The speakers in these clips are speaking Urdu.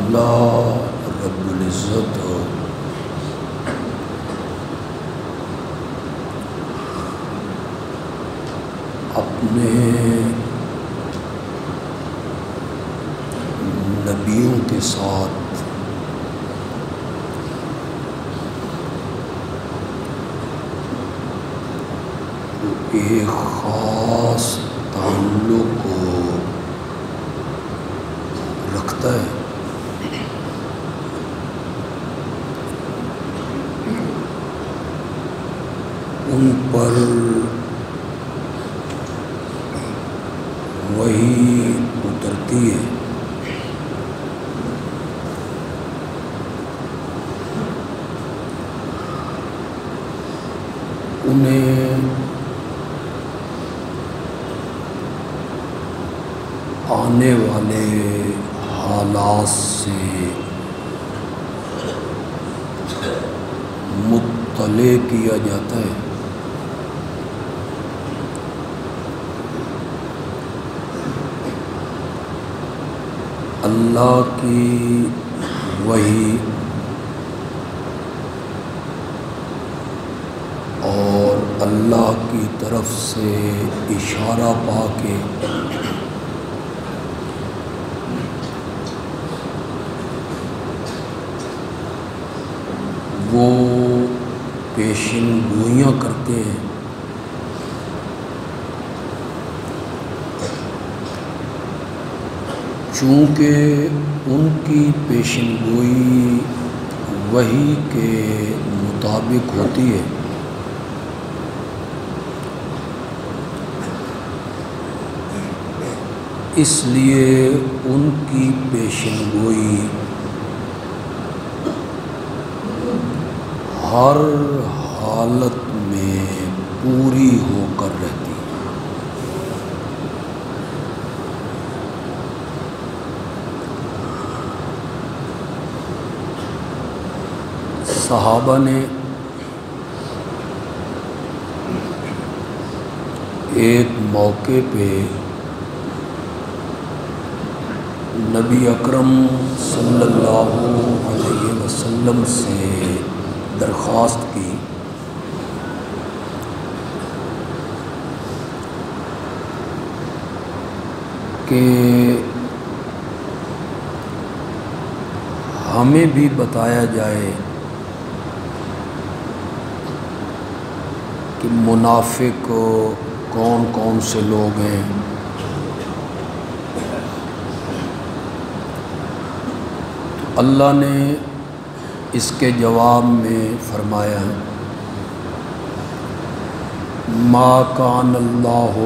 اللہ رب العزت اپنے نبیوں کے ساتھ ایک خاص تعلق کو رکھتا ہے۔ ان پر وحی اترتی ہے۔ انہیں آنے والے حالات سے مطلع کیا جاتا ہے۔ اللہ کی وحی اور اللہ کی طرف سے اشارہ پا کے وہ پیشن گوئیاں کرتے ہیں۔ چونکہ ان کی پیشن گوئی وحی کے مطابق ہوتی ہے، اس لیے ان کی پیشن گوئی ہر حالت میں پوری ہو کر رہتی ہے۔ صحابہ نے ایک موقع پہ نبی اکرم صلی اللہ علیہ وسلم سے درخواست کی کہ ہمیں بھی بتایا جائے کہ منافق کون کون سے لوگ ہیں۔ تو اللہ نے اس کے جواب میں فرمایا ما کان اللہ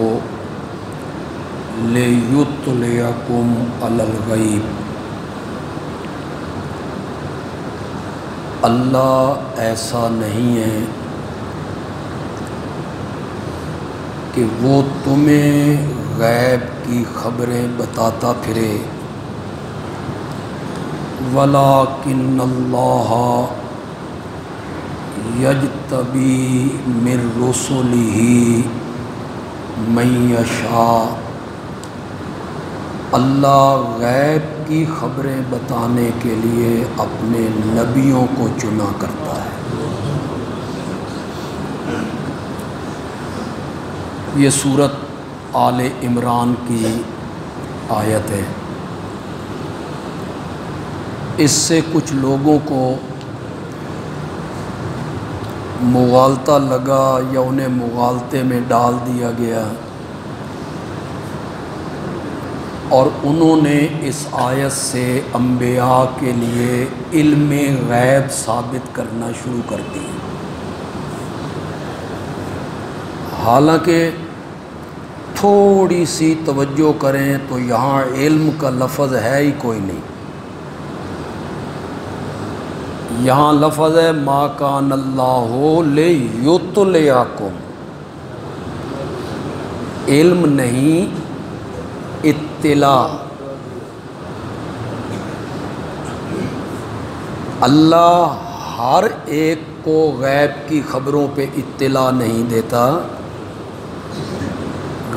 لیطلعکم علی الغیب، اللہ ایسا نہیں ہے کہ وہ تمہیں غیب کی خبریں بتاتا پھرے، وَلَٰكِنَّ اللَّهَ يَجْتَبِي مِن رُّسُلِهِ مَن يَشَاءُ، اللہ غیب کی خبریں بتانے کے لیے اپنے نبیوں کو چنا کرتا ہے۔ یہ سورۃ آل عمران کی آیت ہے۔ اس سے کچھ لوگوں کو مغالطہ لگا یا انہیں مغالطے میں ڈال دیا گیا اور انہوں نے اس آیت سے انبیاء کے لیے علم غیب ثابت کرنا شروع کر دی، حالانکہ تھوڑی سی توجہ کریں تو یہاں علم کا لفظ ہے ہی کوئی نہیں۔ یہاں لفظ ہے ما کان اللہ لیطلعکم، علم نہیں اطلاع۔ اللہ ہر ایک کو غیب کی خبروں پہ اطلاع نہیں دیتا،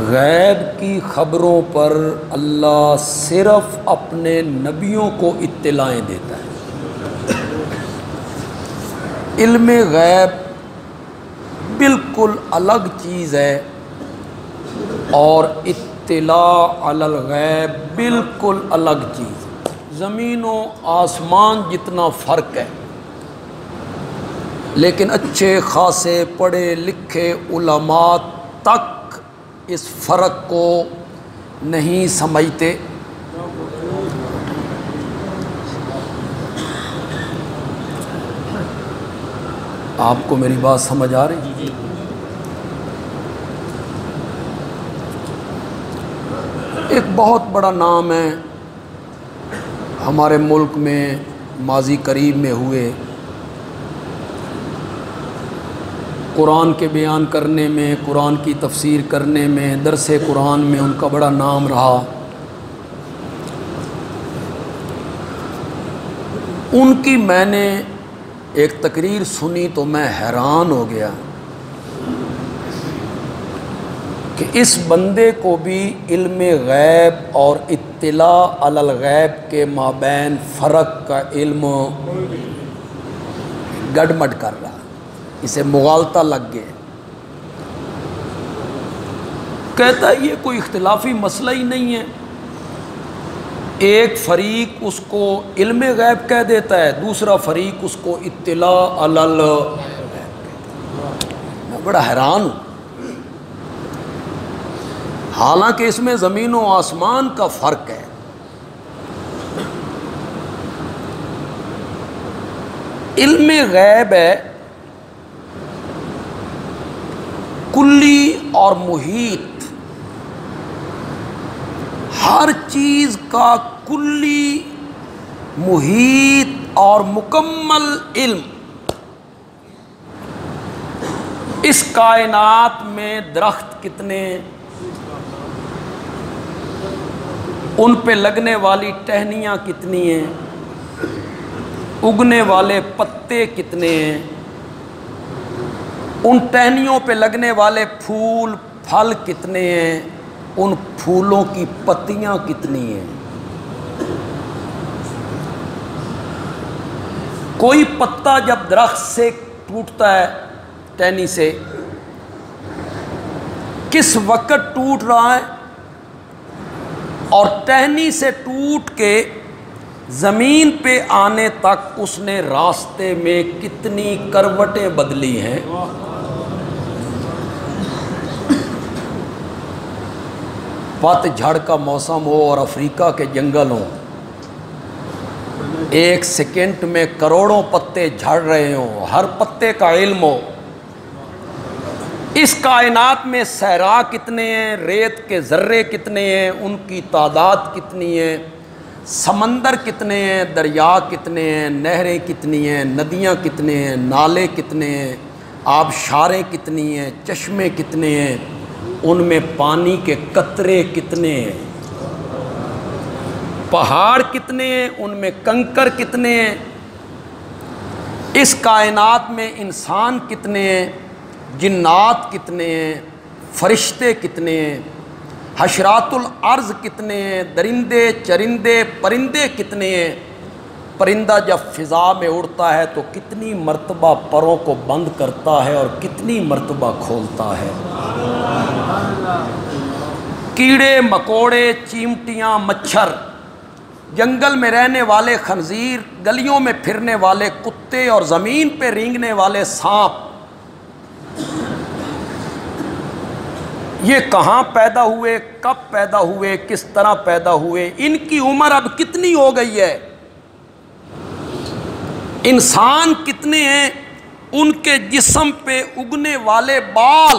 غیب کی خبروں پر اللہ صرف اپنے نبیوں کو اطلاعیں دیتا ہے۔ علم غیب بالکل الگ چیز ہے اور اطلاع علی الغیب بالکل الگ چیز ہے۔ زمین و آسمان جتنا فرق ہے، لیکن اچھے خاصے پڑھے لکھے علماء تک اس فرق کو نہیں سمجھتے۔ آپ کو میری بات سمجھ آ رہی؟ ایک بہت بڑا نام ہے ہمارے ملک میں، ماضی قریب میں ہوئے، قرآن کے بیان کرنے میں، قرآن کی تفسیر کرنے میں، درس قرآن میں ان کا بڑا نام رہا۔ ان کی میں نے ایک تقریر سنی تو میں حیران ہو گیا کہ اس بندے کو بھی علم غیب اور اطلاع علی الغیب کے مابین فرق کا علم گڑمڑ کر رہا، اسے مغالطہ لگ گئے۔ کہتا ہے یہ کوئی اختلافی مسئلہ ہی نہیں ہے، ایک فریق اس کو علم غیب کہہ دیتا ہے، دوسرا فریق اس کو اطلاع علی الغیب۔ میں بڑا حیران ہوں، حالانکہ اس میں زمین و آسمان کا فرق ہے۔ علم غیب ہے کلی اور محیط، ہر چیز کا کلی محیط اور مکمل علم۔ اس کائنات میں درخت کتنے، ان پہ لگنے والی ٹہنیاں کتنی ہیں، اگنے والے پتے کتنے ہیں، ان ٹہنیوں پہ لگنے والے پھول پھل کتنے ہیں، ان پھولوں کی پتیاں کتنی ہیں۔ کوئی پتا جب درخت سے ٹوٹتا ہے، ٹہنی سے، کس وقت ٹوٹ رہا ہے اور ٹہنی سے ٹوٹ کے زمین پہ آنے تک اس نے راستے میں کتنی کروٹیں بدلی ہیں۔ پت جھڑ کا موسم ہو اور افریقہ کے جنگل ہوں، ایک سیکنڈ میں کروڑوں پتے جھڑ رہے ہوں، ہر پتے کا علم ہو۔ اس کائنات میں صحرا کتنے ہیں، ریت کے ذرے کتنے ہیں، ان کی تعداد کتنی ہے، سمندر کتنے ہیں، دریا کتنے ہیں، نہریں کتنی ہیں، ندیاں کتنے ہیں، نالے کتنے ہیں، آبشاریں کتنی ہیں، چشمے کتنے ہیں، ان میں پانی کے قطرے کتنے ہیں، پہاڑ کتنے ہیں، ان میں کنکر کتنے ہیں، اس کائنات میں انسان کتنے ہیں، جنات کتنے ہیں، فرشتے کتنے ہیں، حشرات الارض کتنے ہیں، درندے چرندے پرندے کتنے ہیں، پرندہ جب فضا میں اڑتا ہے تو کتنی مرتبہ پروں کو بند کرتا ہے اور کتنی مرتبہ کھولتا ہے، کیڑے مکوڑے چیمٹیاں مچھر، جنگل میں رہنے والے خنزیر، گلیوں میں پھرنے والے کتے اور زمین پہ رینگنے والے سانپ، یہ کہاں پیدا ہوئے، کب پیدا ہوئے، کس طرح پیدا ہوئے، ان کی عمر اب کتنی ہو گئی ہے، انسان کتنے ہیں، ان کے جسم پہ اگنے والے بال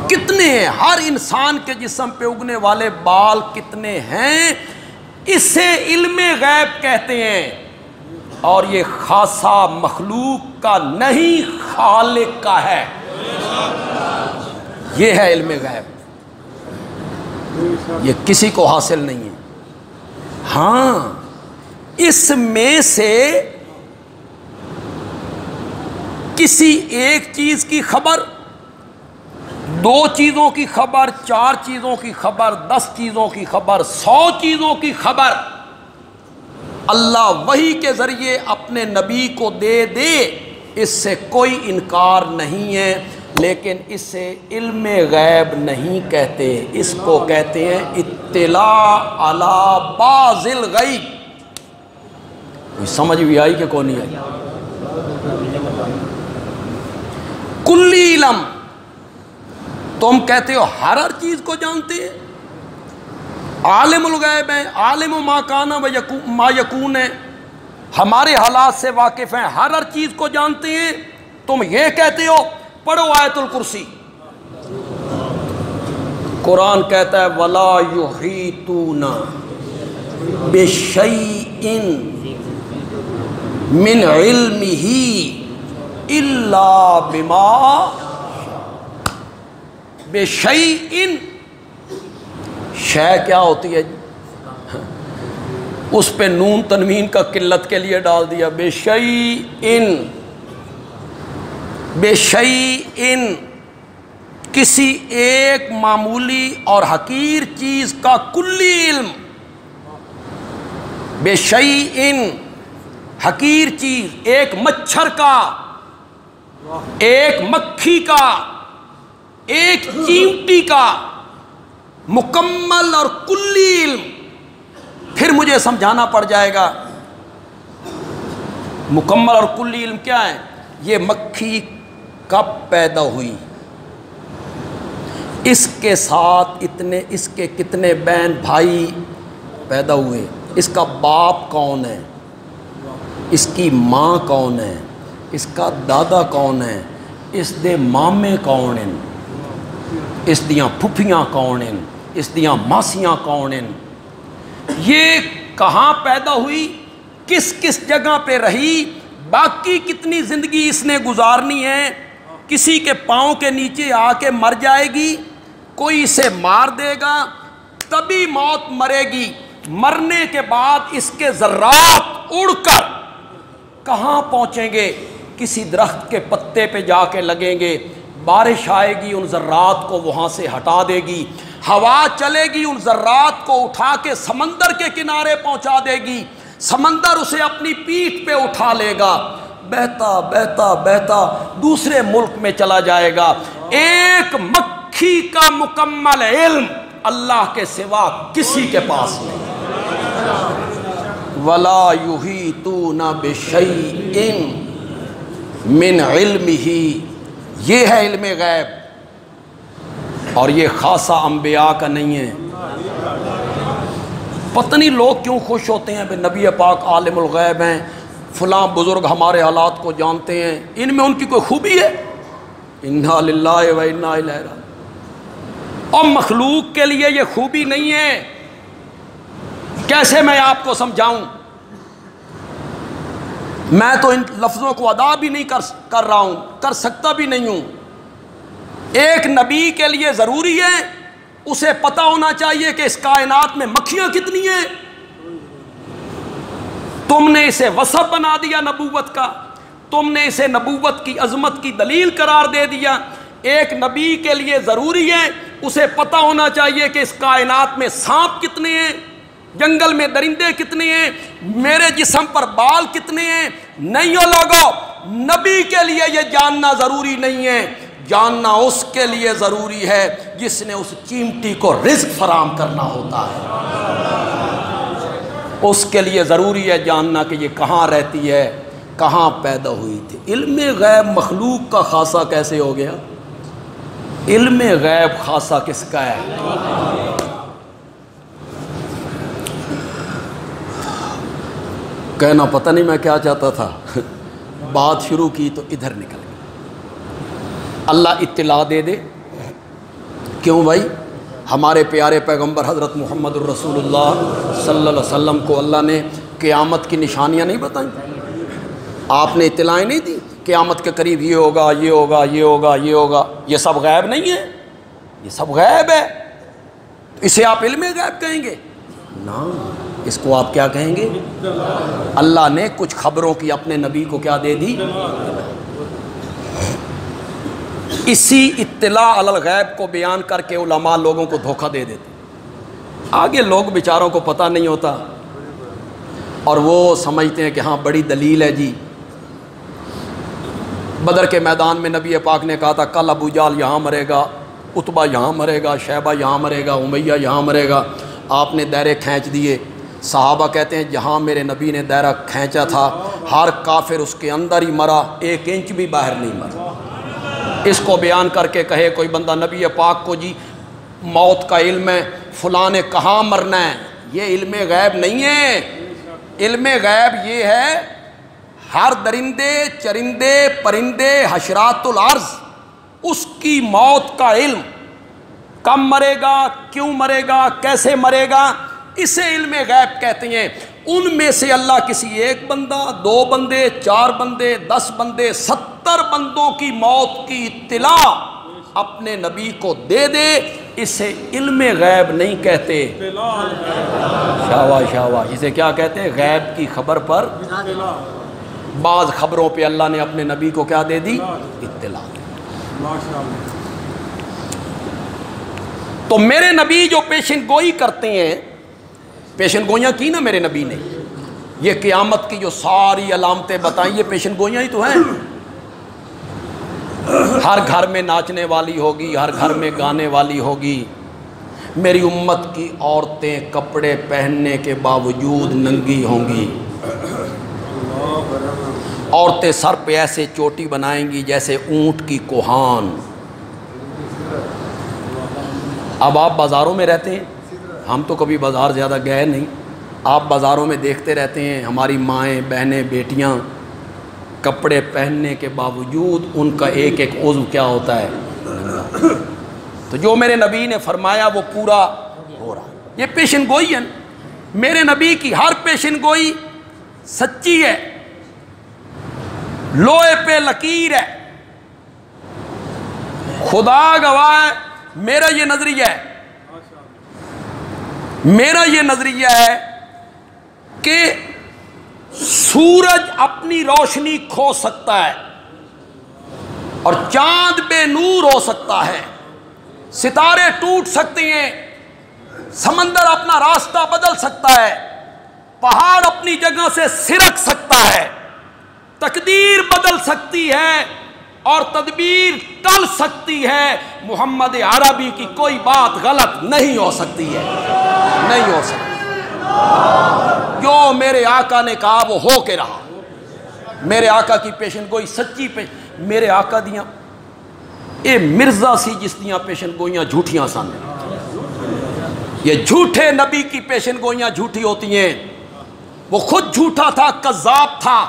کتنے ہیں، ہر انسان کے جسم پہ اگنے والے بال کتنے ہیں، اسے علم غیب کہتے ہیں۔ اور یہ خاصہ مخلوق کا نہیں، خالق کا ہے، یہ ہے علم غیب، یہ کسی کو حاصل نہیں ہے۔ ہاں، اس میں سے کسی ایک چیز کی خبر 2 چیزوں کی خبر، 4 چیزوں کی خبر، 10 چیزوں کی خبر، 100 چیزوں کی خبر اللہ وحی کے ذریعے اپنے نبی کو دے دے، اس سے کوئی انکار نہیں ہے، لیکن اسے علم غیب نہیں کہتے، اس کو کہتے ہیں اطلاع علی بعض الغیب۔ سمجھ بھی آئی کہ کون نہیں آئی؟ کلی علم، تم کہتے ہو ہر چیز کو جانتے ہیں، عالم الغیب ہے، عالم ما کان و ما یکون ہے، ہمارے حالات سے واقف ہیں، ہر چیز کو جانتے ہیں، تم یہ کہتے ہو پڑھو آیت الکرسی۔ قرآن کہتا ہے وَلَا يُحِيطُونَ بِشَيْءٍ مِّنْ عِلْمِهِ إِلَّا بِمَا بِشَيْءٍ، شے کیا ہوتی ہے؟ اس پہ نون تنوین کا قلت کے لیے ڈال دیا، بِشَيْءٍ، بِشَيْءٍ، کسی ایک معمولی اور حقیر چیز کا کلی علم، بِشَيْءٍ، حقیر چیز، ایک مچھر کا، ایک مکھی کا، ایک چیونٹی کا مکمل اور کلی علم۔ پھر مجھے سمجھانا پڑ جائے گا مکمل اور کلی علم کیا ہے۔ یہ مکھی کب پیدا ہوئی، اس کے ساتھ اس کے کتنے بہن بھائی پیدا ہوئے، اس کا باپ کون ہے، اس کی ماں کون ہے، اس کا دادا کون ہے، اس دے مامے کون ہیں، اس دیاں پھپھیاں کون ہیں، اس دیاں ماسیاں کون ہیں، یہ کہاں پیدا ہوئی، کس کس جگہ پہ رہی، باقی کتنی زندگی اس نے گزارنی ہے، کسی کے پاؤں کے نیچے آ کے مر جائے گی، کوئی اسے مار دے گا تبھی موت مرے گی، مرنے کے بعد اس کے ذرات اڑ کر کہاں پہنچیں گے، کسی درخت کے پتے پہ جا کے لگیں گے، بارش آئے گی ان ذرات کو وہاں سے ہٹا دے گی، ہوا چلے گی ان ذرات کو اٹھا کے سمندر کے کنارے پہنچا دے گی، سمندر اسے اپنی پیٹھ پہ اٹھا لے گا، بہتا بہتا بہتا دوسرے ملک میں چلا جائے گا۔ ایک مکھی کا مکمل علم اللہ کے سوا کسی کے پاس نہیں۔ وَلَا يُحِيطُونَ بِشَيْءٍ مِّنْ عِلْمِهِ، یہ ہے علم غیب، اور یہ خاصہ انبیاء کا نہیں ہے۔ پتہ نہیں لوگ کیوں خوش ہوتے ہیں کہ نبی پاک عالم الغیب ہیں، فلاں بزرگ ہمارے حالات کو جانتے ہیں، ان میں ان کی کوئی خوبی ہے؟ اِنَّا لِلَّهِ وَإِنَّا إِلَيْهِ رَاجِعُونَ۔ اور مخلوق کے لیے یہ خوبی نہیں ہے، کیسے میں آپ کو سمجھاؤں، میں تو ان لفظوں کو ادا بھی نہیں کر رہا ہوں، کر سکتا بھی نہیں ہوں۔ ایک نبی کے لیے ضروری ہے اسے پتہ ہونا چاہیے کہ اس کائنات میں مکھیاں کتنی ہیں، تم نے اسے وصف بنا دیا نبوت کا، تم نے اسے نبوت کی عظمت کی دلیل قرار دے دیا۔ ایک نبی کے لیے ضروری ہے اسے پتہ ہونا چاہیے کہ اس کائنات میں سانپ کتنے ہیں، جنگل میں درندے کتنے ہیں، میرے جسم پر بال کتنے ہیں۔ نہیں ہو لوگو، نبی کے لیے یہ جاننا ضروری نہیں ہے، جاننا اس کے لیے ضروری ہے جس نے اس چیمٹی کو رزق فراہم کرنا ہوتا ہے، اس کے لیے ضروری ہے جاننا کہ یہ کہاں رہتی ہے، کہاں پیدا ہوئی تھی۔ علم غیب مخلوق کا خاصہ کیسے ہو گیا؟ علم غیب خاصہ کس کا ہے؟ کہنا پتہ نہیں میں کیا چاہتا تھا، بات شروع کی تو ادھر نکل گئی۔ اللہ اطلاع دے دے، کیوں بھائی؟ ہمارے پیارے پیغمبر حضرت محمد الرسول اللہ صلی اللہ علیہ وسلم کو اللہ نے قیامت کی نشانیاں نہیں بتائیں، آپ نے اطلاعیں نہیں دی قیامت کے قریب یہ ہوگا، یہ ہوگا، یہ ہوگا، یہ ہوگا، یہ سب غیب نہیں ہے، یہ سب غیب ہے، اسے آپ علم غیب کہیں گے؟ نا، اس کو آپ کیا کہیں گے؟ اللہ نے کچھ خبروں کی اپنے نبی کو کیا دے دی؟ اسی اطلاع علی الغیب کو بیان کر کے علماء لوگوں کو دھوکہ دے دیتے، آگے لوگ بیچاروں کو پتہ نہیں ہوتا اور وہ سمجھتے ہیں کہ ہاں بڑی دلیل ہے جی۔ بدر کے میدان میں نبی پاک نے کہا تھا کل ابو جہل یہاں مرے گا، عتبہ یہاں مرے گا، شیبہ یہاں مرے گا، امیہ یہاں مرے گا، آپ نے دائرے کھینچ دیے۔ صحابہ کہتے ہیں جہاں میرے نبی نے دائرہ کھینچا تھا ہر کافر اس کے اندر ہی مرا، 1 انچ بھی باہر نہیں مرا۔ اس کو بیان کر کے کہے کوئی بندہ نبی پاک کو جی موت کا علم ہے، فلاں نے کہاں مرنا ہے، یہ علم غیب نہیں ہے۔ علم غیب یہ ہے ہر درندے چرندے پرندے حشرات الارض اس کی موت کا علم، کب مرے گا، کیوں مرے گا، کیسے مرے گا، اسے علم غیب کہتے ہیں۔ ان میں سے اللہ کسی 1 بندہ، 2 بندے، 4 بندے، 10 بندے، 70 بندوں کی موت کی اطلاع اپنے نبی کو دے دے، اسے علم غیب نہیں کہتے۔ شاباش شاباش، اسے کیا کہتے ہیں؟ غیب کی خبر پر بعض خبروں پہ اللہ نے اپنے نبی کو کیا دے دی؟ اطلاع۔ تو میرے نبی جو پیشن گوئی کرتے ہیں، پیشن گوئیاں کی نا میرے نبی نے، یہ قیامت کی جو ساری علامتیں بتائیں یہ پیشن گوئیاں ہی تو ہیں۔ ہر گھر میں ناچنے والی ہوگی، ہر گھر میں گانے والی ہوگی، میری امت کی عورتیں کپڑے پہننے کے باوجود ننگی ہوں گی، عورتیں سر پہ ایسے چوٹی بنائیں گی جیسے اونٹ کی کوہان۔ اب آپ بازاروں میں رہتے ہیں، ہم تو کبھی بازار زیادہ گئے نہیں، آپ بازاروں میں دیکھتے رہتے ہیں ہماری مائیں بہنیں بیٹیاں کپڑے پہننے کے باوجود ان کا ایک ایک عضو کیا ہوتا ہے؟ تو جو میرے نبی نے فرمایا وہ پورا ہو رہا۔ یہ پیشن گوئی ہے، میرے نبی کی ہر پیشن گوئی سچی ہے، لوہے پہ لکیر ہے۔ خدا گواہ ہے، میرا یہ نظریہ ہے، میرا یہ نظریہ ہے کہ سورج اپنی روشنی کھو سکتا ہے اور چاند بے نور ہو سکتا ہے، ستارے ٹوٹ سکتے ہیں، سمندر اپنا راستہ بدل سکتا ہے، پہاڑ اپنی جگہ سے سرک سکتا ہے، تقدیر بدل سکتی ہے اور تدبیر ٹل سکتی ہے، محمد عربی کی کوئی بات غلط نہیں ہو سکتی ہے، نہیں ہو سکتی۔ جو میرے آقا نے کہا وہ ہو کے رہا، میرے آقا کی پیشن گوئی سچی میرے آقا دیاں اے مرزا سی جس دیاں پیشن گوئیاں جھوٹیاں سن، یہ جھوٹے نبی کی پیشن گوئیاں جھوٹی ہوتی ہیں۔ وہ خود جھوٹا تھا، کذاب تھا،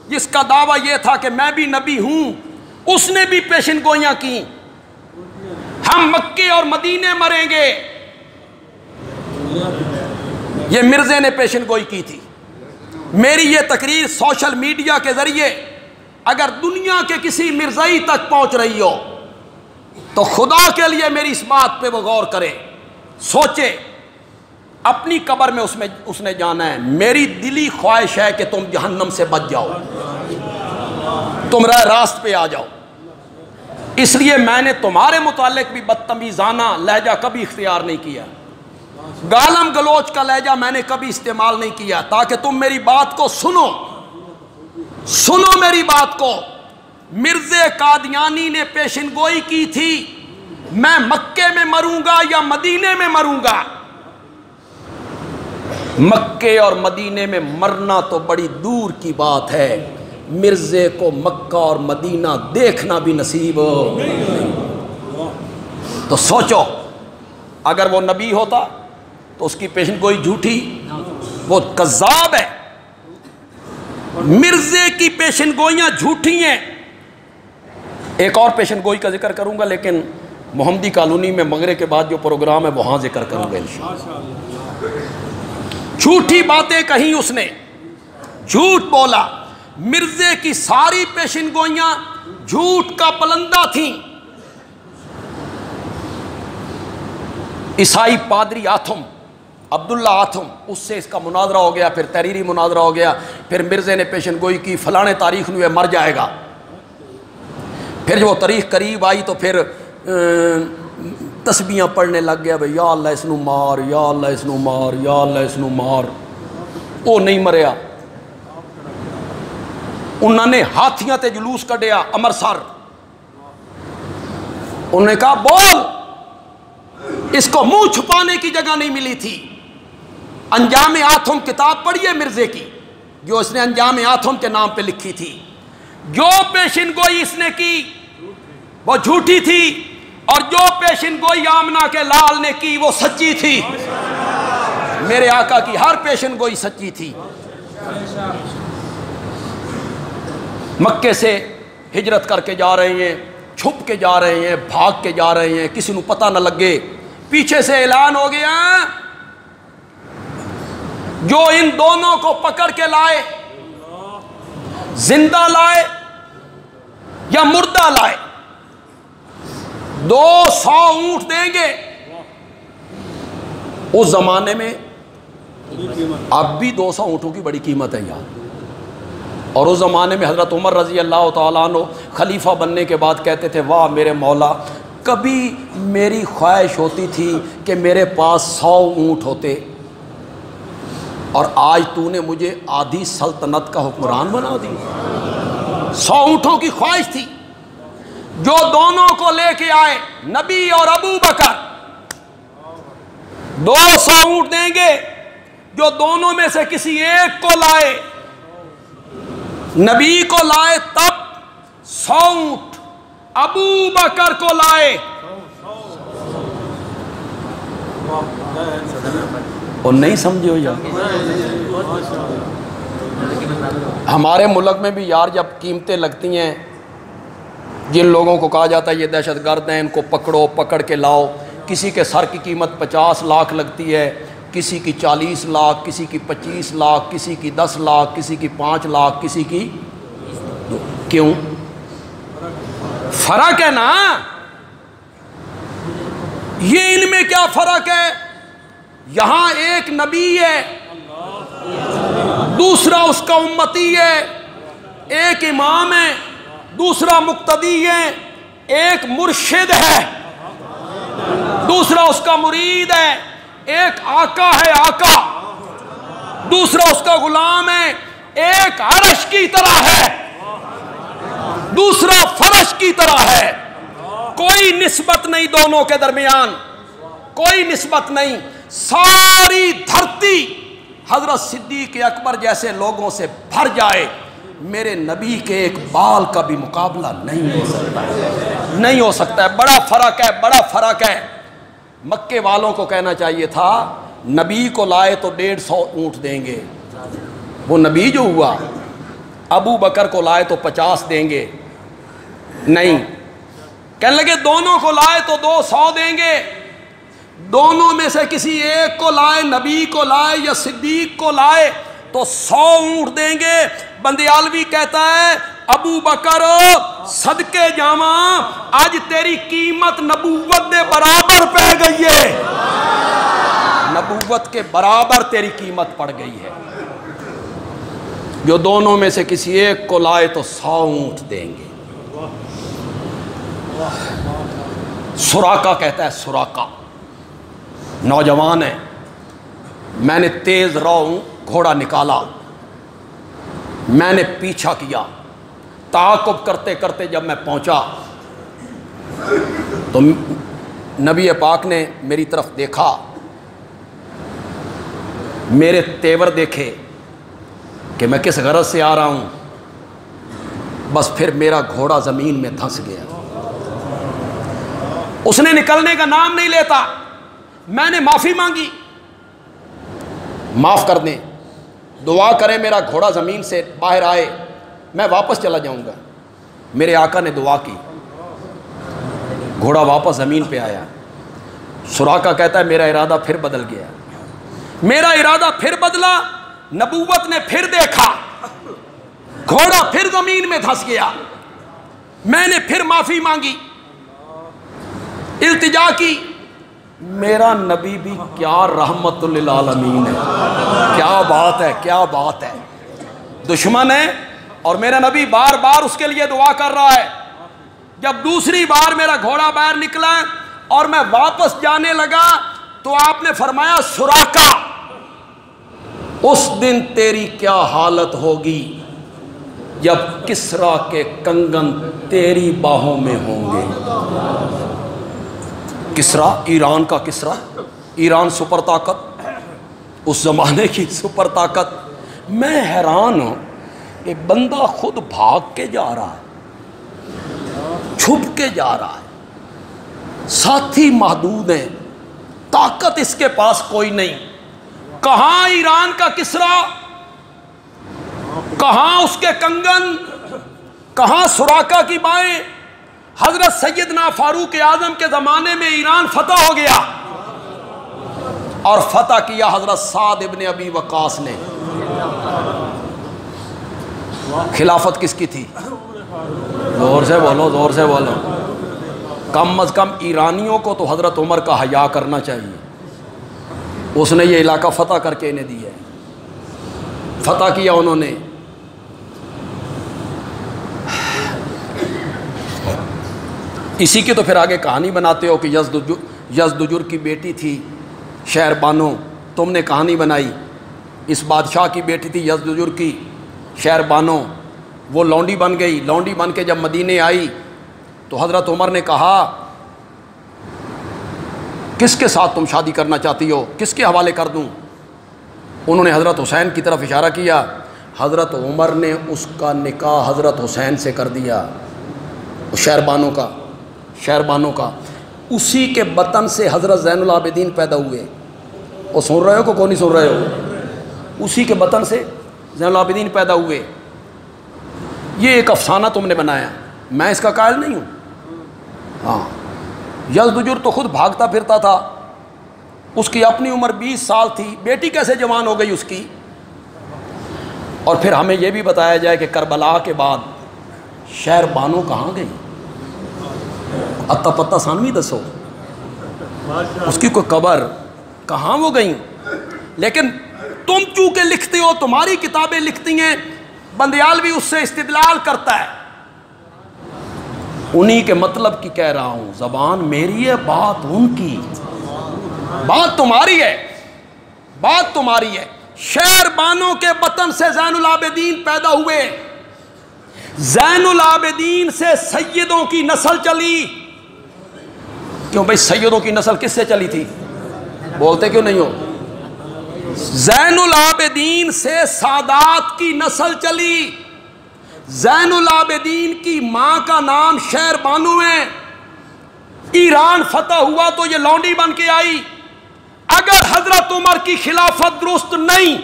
جس کا دعویٰ یہ تھا کہ میں بھی نبی ہوں، اس نے بھی پیشن گوئیاں کی، ہم مکے اور مدینے مریں گے، یہ مرزے نے پیشن گوئی کی تھی۔ میری یہ تقریر سوشل میڈیا کے ذریعے اگر دنیا کے کسی مرزائی تک پہنچ رہی ہو تو خدا کے لیے میری اس بات پہ وہ غور کرے، سوچے، اپنی قبر میں اس نے جانا ہے۔ میری دلی خواہش ہے کہ تم جہنم سے بچ جاؤ، تم راہ راست پہ آ جاؤ، اس لیے میں نے تمہارے متعلق بھی بدتمیزانہ لہجہ کبھی اختیار نہیں کیا، گالم گلوچ کا لہجہ میں نے کبھی استعمال نہیں کیا، تاکہ تم میری بات کو سنو میری بات کو۔ مرزا قادیانی نے پیشن گوئی کی تھی میں مکے میں مروں گا یا مدینے میں مروں گا۔ مکے اور مدینے میں مرنا تو بڑی دور کی بات ہے، مرزے کو مکہ اور مدینہ دیکھنا بھی نصیب نہیں۔ تو سوچو، اگر وہ نبی ہوتا تو اس کی پیشن گوئی جھوٹی، وہ کذاب ہے۔ مرزے کی پیشن گوئیاں جھوٹی ہیں۔ ایک اور پیشن گوئی کا ذکر کروں گا، لیکن محمدی کالونی میں مغرب کے بعد جو پروگرام ہے وہاں ذکر کروں گا انشاءاللہ۔ جھوٹی باتیں کہیں اس نے، جھوٹ بولا، مرزے کی ساری پیشن گوئیاں جھوٹ کا پلندہ تھیں۔ عیسائی پادری آتھم، عبداللہ آتھم، اس سے اس کا مناظرہ ہو گیا، پھر تحریری مناظرہ ہو گیا، پھر مرزے نے پیشن گوئی کی فلاں تاریخ میں مر جائے گا۔ پھر جو تاریخ قریب آئی تو پھر تسبیحاں پڑھنے لگ گیا بھئی یا اللہ اس نو مار، یا اللہ اس نو مار، یا اللہ اس نو مار. وہ نہیں مریا. انہوں نے ہاتھیاں تے جلوس کڈیا امرسر. انہوں نے کہا بول. اس کو منہ چھپانے کی جگہ نہیں ملی تھی. انجام آتھم کتاب پڑھیے مرزے کی، جو اس نے انجام آتھم کے نام پہ لکھی تھی. جو پیشن گوئی اس نے کی وہ جھوٹی تھی، اور جو پیشن گوئی آمنہ کے لال نے کی وہ سچی تھی. میرے آقا کی ہر پیشن گوئی سچی تھی. مکے سے ہجرت کر کے جا رہے ہیں، چھپ کے جا رہے ہیں، بھاگ کے جا رہے ہیں، کسی نو پتہ نہ لگے. پیچھے سے اعلان ہو گیا جو ان دونوں کو پکڑ کے لائے، زندہ لائے یا مردہ لائے، 200 اونٹ دیں گے. اس زمانے میں اب بھی 200 اونٹوں کی بڑی قیمت ہے یار. اور اس زمانے میں حضرت عمر رضی اللہ تعالیٰ عنہ خلیفہ بننے کے بعد کہتے تھے واہ میرے مولا، کبھی میری خواہش ہوتی تھی کہ میرے پاس 100 اونٹ ہوتے، اور آج تو نے مجھے آدھی سلطنت کا حکمران بنا دی. 100 اونٹوں کی خواہش تھی. جو دونوں کو لے کے آئے نبی اور ابو بکر، 200 اونٹ دیں گے. جو دونوں میں سے کسی ایک کو لائے، نبی کو لائے تب 100 اونٹ، ابو بکر کو لائے. اور نہیں سمجھے ہو یار. ہمارے ملک میں بھی یار جب قیمتیں لگتی ہیں، جن لوگوں کو کہا جاتا ہے یہ دہشت گرد ہیں، ان کو پکڑو، پکڑ کے لاؤ. کسی کے سر کی قیمت 50 لاکھ لگتی ہے، کسی کی 40 لاکھ، کسی کی 25 لاکھ، کسی کی 10 لاکھ، کسی کی 5 لاکھ، کسی کی. کیوں؟ فرق ہے نا. یہ ان میں کیا فرق ہے؟ یہاں ایک نبی ہے، دوسرا اس کا امتی ہے. ایک امام ہے، دوسرا مقتدی ہے. ایک مرشد ہے، دوسرا اس کا مرید ہے. ایک آقا ہے آقا، دوسرا اس کا غلام ہے. ایک عرش کی طرح ہے، دوسرا فرش کی طرح ہے. کوئی نسبت نہیں دونوں کے درمیان، کوئی نسبت نہیں. ساری دھرتی حضرت صدیق اکبر جیسے لوگوں سے بھر جائے، میرے نبی کے ایک بال کا بھی مقابلہ نہیں ہو سکتا، نہیں ہو سکتا ہے. بڑا فرق ہے، بڑا فرق ہے. مکے والوں کو کہنا چاہیے تھا نبی کو لائے تو 150 اونٹ دیں گے. وہ نبی جو ہوا. ابو بکر کو لائے تو 50 دیں گے. نہیں، کہنے لگے دونوں کو لائے تو 200 دیں گے. دونوں میں سے کسی ایک کو لائے، نبی کو لائے یا صدیق کو لائے تو 100 اونٹ دیں گے. بندیالوی کہتا ہے ابو بکر صدقے جاواں، آج تیری قیمت نبوت دے برابر پہ گئی ہے. نبوت کے برابر تیری قیمت پڑ گئی ہے. جو دونوں میں سے کسی ایک کو لائے تو 100 اونٹ دیں گے. سراقہ کہتا ہے، سراقہ نوجوان ہے، میں نے تیز رو گھوڑا نکالا، میں نے پیچھا کیا. تعاقب کرتے کرتے جب میں پہنچا تو نبی پاک نے میری طرف دیکھا، میرے تیور دیکھے کہ میں کس غرض سے آ رہا ہوں. بس پھر میرا گھوڑا زمین میں دھنس گیا. اس نے نکلنے کا نام نہیں لیتا. میں نے معافی مانگی، معاف کر دیں، دعا کریں میرا گھوڑا زمین سے باہر آئے، میں واپس چلا جاؤں گا. میرے آقا نے دعا کی، گھوڑا واپس زمین پہ آیا. سراقہ کہتا ہے میرا ارادہ پھر بدل گیا. میرا ارادہ پھر بدلا. نبوت نے پھر دیکھا، گھوڑا پھر زمین میں دھنس گیا. میں نے پھر معافی مانگی، التجا کی. میرا نبی بھی کیا رحمت للعالمین ہے. کیا بات ہے، کیا بات ہے. دشمن ہے اور میرا نبی بار بار اس کے لیے دعا کر رہا ہے. جب دوسری بار میرا گھوڑا باہر نکلا اور میں واپس جانے لگا تو آپ نے فرمایا سراقہ اس دن تیری کیا حالت ہوگی جب کسریٰ کے کنگن تیری باہوں میں ہوں گے. کسریٰ، ایران کا کسریٰ، ایران سپر طاقت، اس زمانے کی سپر طاقت. میں حیران ہوں کہ بندہ خود بھاگ کے جا رہا ہے، چھپ کے جا رہا ہے، ساتھی محدود ہیں، طاقت اس کے پاس کوئی نہیں. کہاں ایران کا کسریٰ، کہاں اس کے کنگن، کہاں سراقہ کی بائیں. حضرت سیدنا فاروق اعظم کے زمانے میں ایران فتح ہو گیا اور فتح کیا حضرت سعد ابن ابی وقاص نے. خلافت کس کی تھی؟ زور سے بولو، زور سے بولو. کم از کم ایرانیوں کو تو حضرت عمر کا حیا کرنا چاہیے. اس نے یہ علاقہ فتح کر کے انہیں دیا ہے، فتح کیا انہوں نے. اسی کی تو پھر آگے کہانی بناتے ہو کہ یزدجر کی بیٹی تھی شہر بانو، تم نے کہانی بنائی. اس بادشاہ کی بیٹی تھی یزدجر کی شہر بانو، وہ لونڈی بن گئی. لونڈی بن کے جب مدینے آئی تو حضرت عمر نے کہا کس کے ساتھ تم شادی کرنا چاہتی ہو، کس کے حوالے کر دوں؟ انہوں نے حضرت حسین کی طرف اشارہ کیا. حضرت عمر نے اس کا نکاح حضرت حسین سے کر دیا، شہر بانو کا. اسی کے بطن سے حضرت زین العابدین پیدا ہوئے. وہ سن رہے ہو کہ کون نہیں سن رہے ہو؟ اسی کے بطن سے زین العابدین پیدا ہوئے. یہ ایک افسانہ تم نے بنایا، میں اس کا قائل نہیں ہوں. ہاں، یزدجر تو خود بھاگتا پھرتا تھا، اس کی اپنی عمر 20 سال تھی، بیٹی کیسے جوان ہو گئی اس کی. اور پھر ہمیں یہ بھی بتایا جائے کہ کربلا کے بعد شہر بانو کہاں گئی؟ اتا پتہ ثانوی دسو، اس کی کوئی قبر کہاں وہ گئیں؟ لیکن تم چونکہ لکھتے ہو، تمہاری کتابیں لکھتی ہیں، بندیال بھی اس سے استدلال کرتا ہے. انہی کے مطلب کی کہہ رہا ہوں، زبان میری ہے، بات ان کی، بات تمہاری ہے، بات تمہاری ہے. شہر بانو کے بطن سے زین العابدین پیدا ہوئے. زین العابدین سے سیدوں کی نسل چلی. کیوں بھائی سیدوں کی نسل کس سے چلی تھی؟ بولتے کیوں نہیں ہو؟ زین العابدین سے سادات کی نسل چلی. زین العابدین کی ماں کا نام شہر بانو ہے. ایران فتح ہوا تو یہ لونڈی بن کے آئی. اگر حضرت عمر کی خلافت درست نہیں،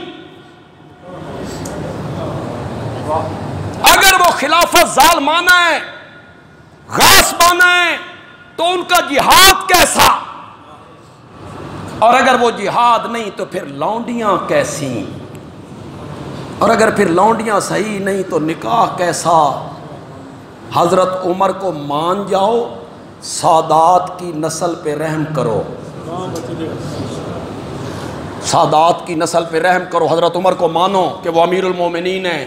اگر وہ خلافت ظالمانہ ہے، غاصبانہ ہے، تو ان کا جہاد کیسا؟ اور اگر وہ جہاد نہیں تو پھر لونڈیاں کیسی؟ اور اگر پھر لونڈیاں صحیح نہیں تو نکاح کیسا؟ حضرت عمر کو مان جاؤ، سادات کی نسل پہ رحم کرو، سادات کی نسل پہ رحم کرو. حضرت عمر کو مانو کہ وہ امیر المومنین ہیں،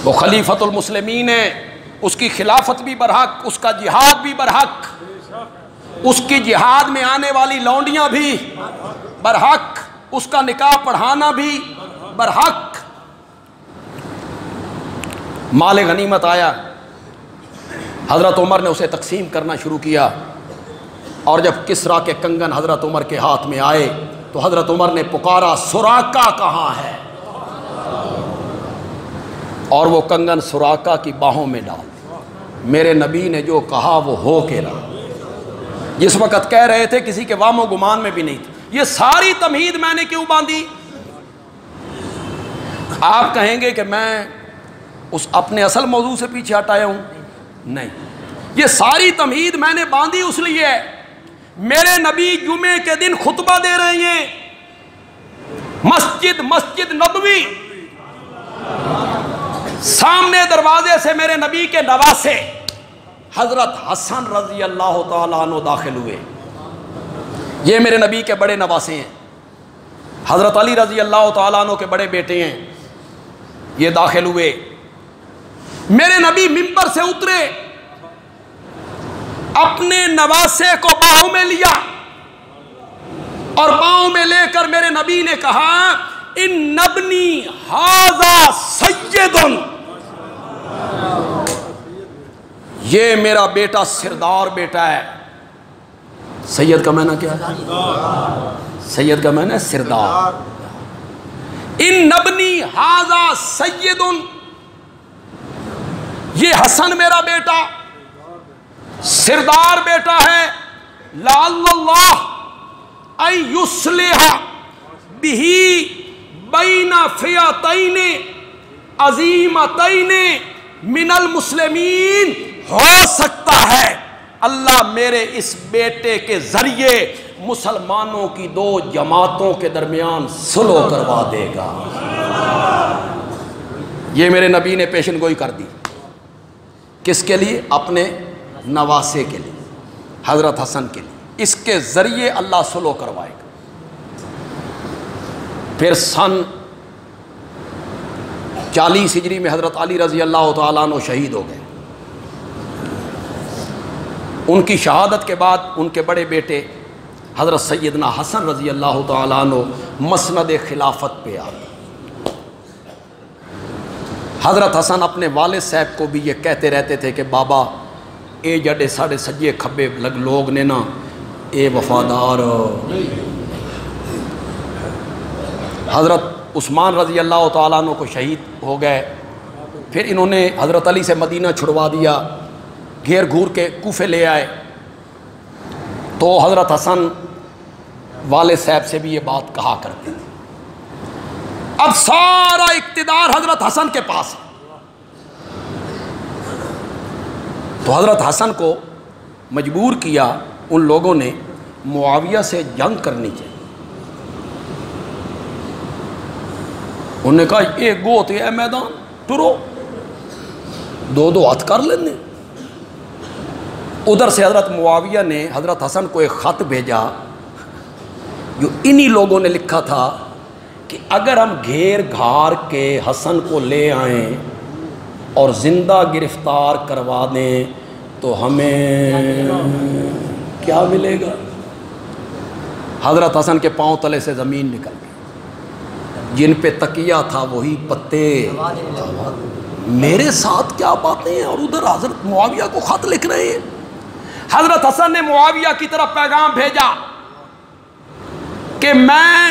وہ خلیفۃ المسلمین ہیں، اس کی خلافت بھی برحق، اس کا جہاد بھی برحق، اس کی جہاد میں آنے والی لونڈیاں بھی برحق، اس کا نکاح پڑھانا بھی برحق. مال غنیمت آیا، حضرت عمر نے اسے تقسیم کرنا شروع کیا. اور جب کسریٰ کے کنگن حضرت عمر کے ہاتھ میں آئے تو حضرت عمر نے پکارا سراقہ کہاں ہے؟ اور وہ کنگن سراقہ کی باہوں میں ڈال. میرے نبی نے جو کہا وہ ہو کے رہا. جس وقت کہہ رہے تھے کسی کے وام و گمان میں بھی نہیں تھی. یہ ساری تمہید میں نے کیوں باندھی؟ آپ کہیں گے کہ میں اس اپنے اصل موضوع سے پیچھے ہٹایا ہوں. نہیں، یہ ساری تمہید میں نے باندھی اس لیے ہے، میرے نبی جمعے کے دن خطبہ دے رہے ہیں، مسجد نبوی، سامنے دروازے سے میرے نبی کے نواسے حضرت حسن رضی اللہ تعالیٰ عنہ داخل ہوئے. یہ میرے نبی کے بڑے نواسے ہیں. حضرت علی رضی اللہ تعالیٰ عنہ کے بڑے بیٹے ہیں، یہ داخل ہوئے. میرے نبی منبر سے اترے، اپنے نواسے کو باہوں میں لیا اور باہوں میں لے کر میرے نبی نے کہا ان ابنی ھذا سید، یہ میرا بیٹا سردار بیٹا ہے۔ سید کا معنی کیا ہے؟ سید کا معنی ہے سردار۔ ان ابنی ھذا سید، یہ حسن میرا بیٹا سردار بیٹا ہے۔ لعل اللہ ان یصلح بہ بین فئتین عظیمتین من المسلمین، ہو سکتا ہے اللہ میرے اس بیٹے کے ذریعے مسلمانوں کی دو جماعتوں کے درمیان صلح کروا دے گا۔ یہ میرے نبی نے پیشن گوئی کر دی، کس کے لیے؟ اپنے نواسے کے لیے، حضرت حسن کے لیے، اس کے ذریعے اللہ صلح کروائے گا۔ پھر سن 40 ہجری میں حضرت علی رضی اللہ تعالیٰ عنہ شہید ہو گئے۔ ان کی شہادت کے بعد ان کے بڑے بیٹے حضرت سیدنا حسن رضی اللہ تعالیٰ عنہ مسند خلافت پہ آ گئے۔ حضرت حسن اپنے والد صاحب کو بھی یہ کہتے رہتے تھے کہ بابا اے جڑے ساڑے سجے کھبے لوگ نے نا، اے وفادار۔ حضرت عثمان رضی اللہ تعالیٰ عنہ کو شہید ہو گئے، پھر انہوں نے حضرت علی سے مدینہ چھڑوا دیا، گھیر گھور کے کوفے لے آئے۔ تو حضرت حسن والد صاحب سے بھی یہ بات کہا کرتے تھے۔ اب سارا اقتدار حضرت حسن کے پاس ہے، تو حضرت حسن کو مجبور کیا ان لوگوں نے معاویہ سے جنگ کرنی چاہیے۔ انہوں نے کہا ایک گوت ہے میدان ٹرو، دو ہاتھ کر لینے۔ ادھر سے حضرت معاویہ نے حضرت حسن کو ایک خط بھیجا جو انہی لوگوں نے لکھا تھا کہ اگر ہم گھیر گھار کے حسن کو لے آئیں اور زندہ گرفتار کروا دیں تو ہمیں کیا ملے گا؟ حضرت حسن کے پاؤں تلے سے زمین نکل گئی، جن پہ تکیہ تھا وہی پتے۔ میرے ساتھ کیا باتیں ہیں، اور ادھر حضرت معاویہ کو خط لکھ رہے ہیں۔ حضرت حسن نے معاویہ کی طرف پیغام بھیجا کہ میں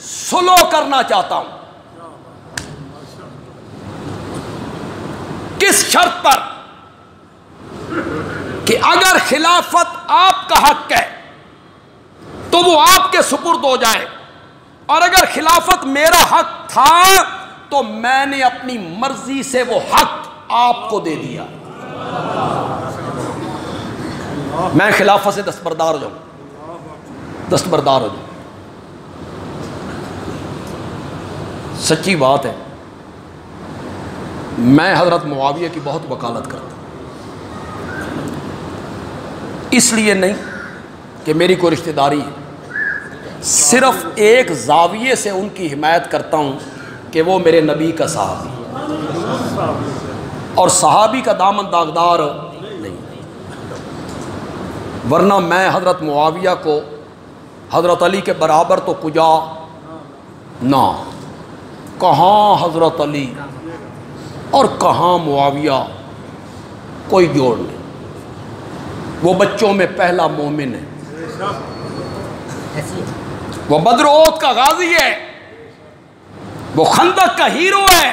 صلح کرنا چاہتا ہوں، کس شرط پر؟ کہ اگر خلافت آپ کا حق ہے تو وہ آپ کے سپرد ہو جائے، اور اگر خلافت میرا حق تھا تو میں نے اپنی مرضی سے وہ حق آپ کو دے دیا، میں خلافت سے دستبردار ہو جاؤں، دستبردار ہو جاؤں۔ سچی بات ہے، میں حضرت معاویہ کی بہت وکالت کرتا ہوں، اس لیے نہیں کہ میری کوئی رشتہ داری ہے، صرف ایک زاویے سے ان کی حمایت کرتا ہوں کہ وہ میرے نبی کا صحابی، اور صحابی کا دامن داغدار نہیں، ورنہ میں حضرت معاویہ کو حضرت علی کے برابر تو کجا نہ، کہاں حضرت علی اور کہاں معاویہ، کوئی جوڑ نہیں۔ وہ بچوں میں پہلا مومن ہے، وہ بدر احد کا غازی ہے، وہ خندق کا ہیرو ہے،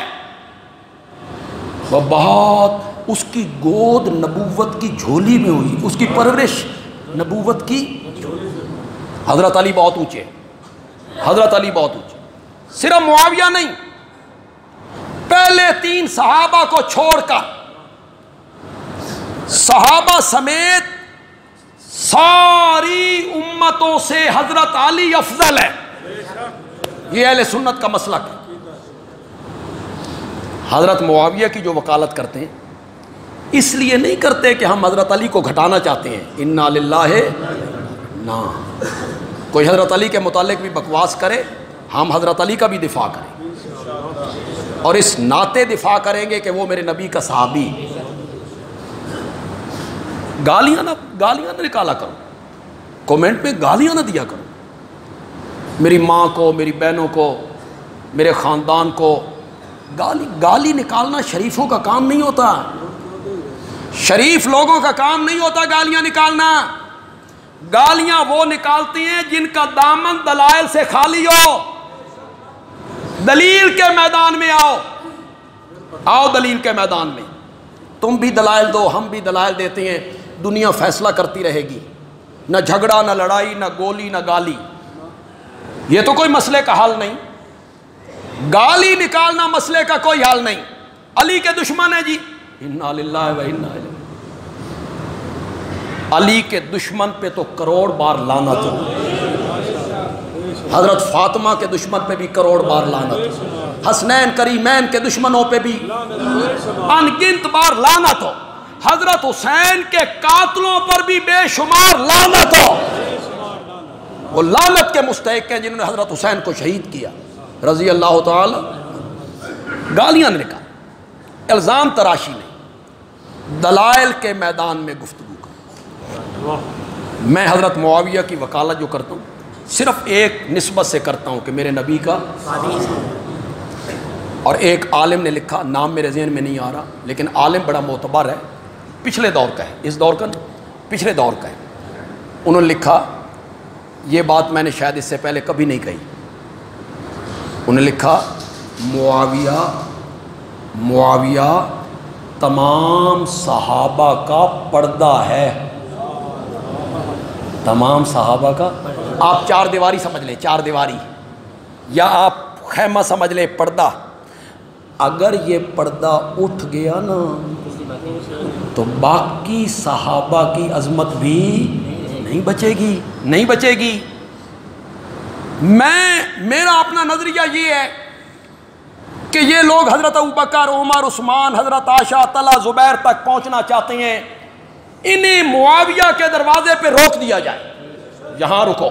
وہ بہت اس کی گود نبوت کی جھولی میں ہوئی، اس کی پرورش نبوت کی۔ حضرت علی بہت اونچے، حضرت علی بہت اونچے، صرف معاویہ نہیں، پہلے 3 صحابہ کو چھوڑ کر صحابہ سمیت ساری امتوں سے حضرت علی افضل ہے، یہ اہل سنت کا مسلک ہے۔ حضرت معاویہ کی جو وکالت کرتے ہیں اس لیے نہیں کرتے کہ ہم حضرت علی کو گھٹانا چاہتے ہیں، انا للہ، نہ کوئی حضرت علی کے متعلق بھی بکواس کرے، ہم حضرت علی کا بھی دفاع کریں، اور اس ناطے دفاع کریں گے کہ وہ میرے نبی کا صحابی۔ گالیاں نہ نکالا کرو، کومنٹ میں گالیاں نہ دیا کرو، میری ماں کو، میری بہنوں کو، میرے خاندان کو گالی نکالنا شریفوں کا کام نہیں ہوتا، شریف لوگوں کا کام نہیں ہوتا گالیاں نکالنا۔ گالیاں وہ نکالتی ہیں جن کا دامن دلائل سے خالی ہو۔ دلیل کے میدان میں آؤ دلیل کے میدان میں، تم بھی دلائل دو، ہم بھی دلائل دیتے ہیں، دنیا فیصلہ کرتی رہے گی، نہ جھگڑا، نہ لڑائی، نہ گولی، نہ گالی۔ یہ تو کوئی مسئلے کا حل نہیں، گالی نکالنا مسئلے کا کوئی حل نہیں۔ علی کے دشمن ہے جی، انا للہ و انا الیہ، علی کے دشمن پہ تو کروڑ بار لعنت ہو، حضرت فاطمہ کے دشمن پہ بھی کروڑ بار لعنت ہو، حسنین کریمین کے دشمنوں پہ بھی انگنت بار لعنت ہو، حضرت حسین کے قاتلوں پر بھی بے شمار لعنت ہو۔ وہ لعنت کے مستحق ہیں جنہوں نے حضرت حسین کو شہید کیا رضی اللہ تعالی۔ گالیاں نے کہا، الزام تراشی نہیں، دلائل کے میدان میں گفتگو کرو۔ میں حضرت معاویہ کی وکالت جو کرتا ہوں صرف ایک نسبت سے کرتا ہوں کہ میرے نبی کا، اور ایک عالم نے لکھا، نام میرے ذہن میں نہیں آ رہا، لیکن عالم بڑا معتبر ہے، پچھلے دور کا ہے، اس دور کا پچھلے دور کا ہے، انہوں نے لکھا، یہ بات میں نے شاید اس سے پہلے کبھی نہیں کہی، انہوں نے لکھا معاویہ تمام صحابہ کا پردہ ہے، تمام صحابہ کا، آپ چار دیواری سمجھ لیں، چار دیواری، یا آپ خیمہ سمجھ لیں، پردہ، اگر یہ پردہ اٹھ گیا نا تو باقی صحابہ کی عظمت بھی نہیں بچے گی۔ میرا اپنا نظریہ یہ ہے کہ یہ لوگ حضرت ابوبکر، عمر، عثمان، حضرت عائشہ، طلحہ، زبیر تک پہنچنا چاہتے ہیں، انہیں معاویہ کے دروازے پہ روک دیا جائے، یہاں رکو،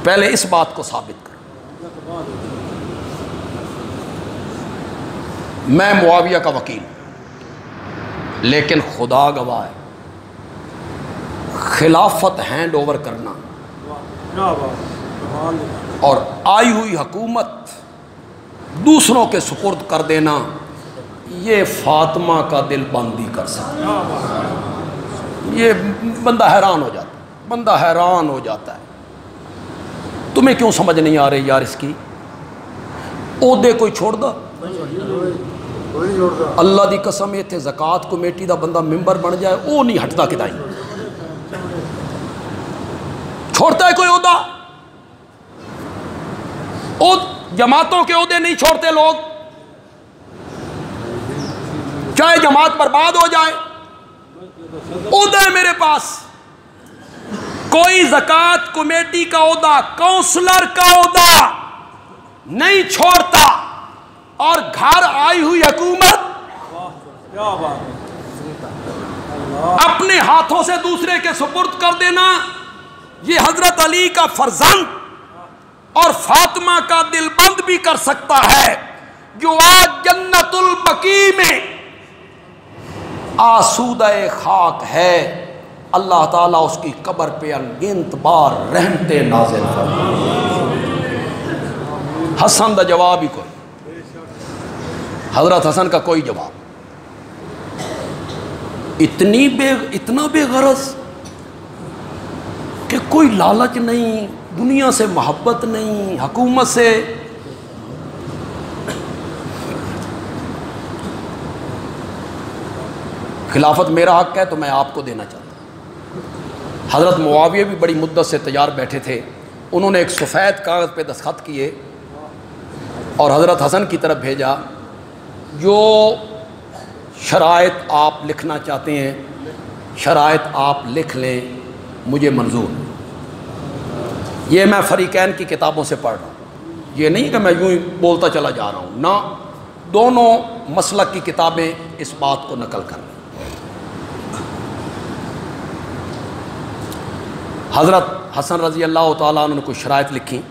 پہلے اس بات کو ثابت کرو۔ میں معاویہ کا وکیل ہوں، لیکن خدا گواہ ہے، خلافت ہینڈ اوور کرنا اور آئی ہوئی حکومت دوسروں کے سپرد کر دینا، یہ فاطمہ کا دل بندی کر سکتا ہے۔ یہ بندہ حیران ہو جاتا ہے، تمہیں کیوں سمجھ نہیں آ رہی یار اس کی؟ عہدے کوئی چھوڑ دا، اللہ دی قسم یہ تھے زکوٰۃ کمیٹی دا بندہ ممبر بن جائے وہ نہیں ہٹتا کدائی، چھوڑتا ہے کوئی عہدہ؟ جماعتوں کے عہدے نہیں چھوڑتے لوگ، چاہے جماعت برباد ہو جائے، عہدہ ہے میرے پاس، کوئی زکوٰۃ کمیٹی کا عہدہ، کونسلر کا عہدہ نہیں چھوڑتا، اور گھر آئی ہوئی حکومت اپنے ہاتھوں سے دوسرے کے سپرد کر دینا، یہ حضرت علی کا فرزند اور فاطمہ کا دل بند بھی کر سکتا ہے، جو آج جنت البقیع میں آسودہ خاک ہے، اللہ تعالیٰ اس کی قبر پہ انگنت بار رحمتیں نازل فرمائے۔ حسن دا جواب ہی کوئی، حضرت حسن کا کوئی جواب، اتنا بے غرض کہ کوئی لالچ نہیں، دنیا سے محبت نہیں، حکومت سے خلافت میرا حق ہے تو میں آپ کو دینا چاہتا ہوں۔ حضرت معاویہ بھی بڑی مدت سے تیار بیٹھے تھے، انہوں نے ایک سفید کاغذ پہ دستخط کیے اور حضرت حسن کی طرف بھیجا، جو شرائط آپ لکھنا چاہتے ہیں شرائط آپ لکھ لیں، مجھے منظور۔ یہ میں فریقین کی کتابوں سے پڑھ رہا ہوں، یہ نہیں کہ میں یوں ہی بولتا چلا جا رہا ہوں، نہ، دونوں مسلک کی کتابیں اس بات کو نقل کر رہی ہیں۔ حضرت حسن رضی اللہ تعالیٰ عنہ نے کچھ شرائط لکھی،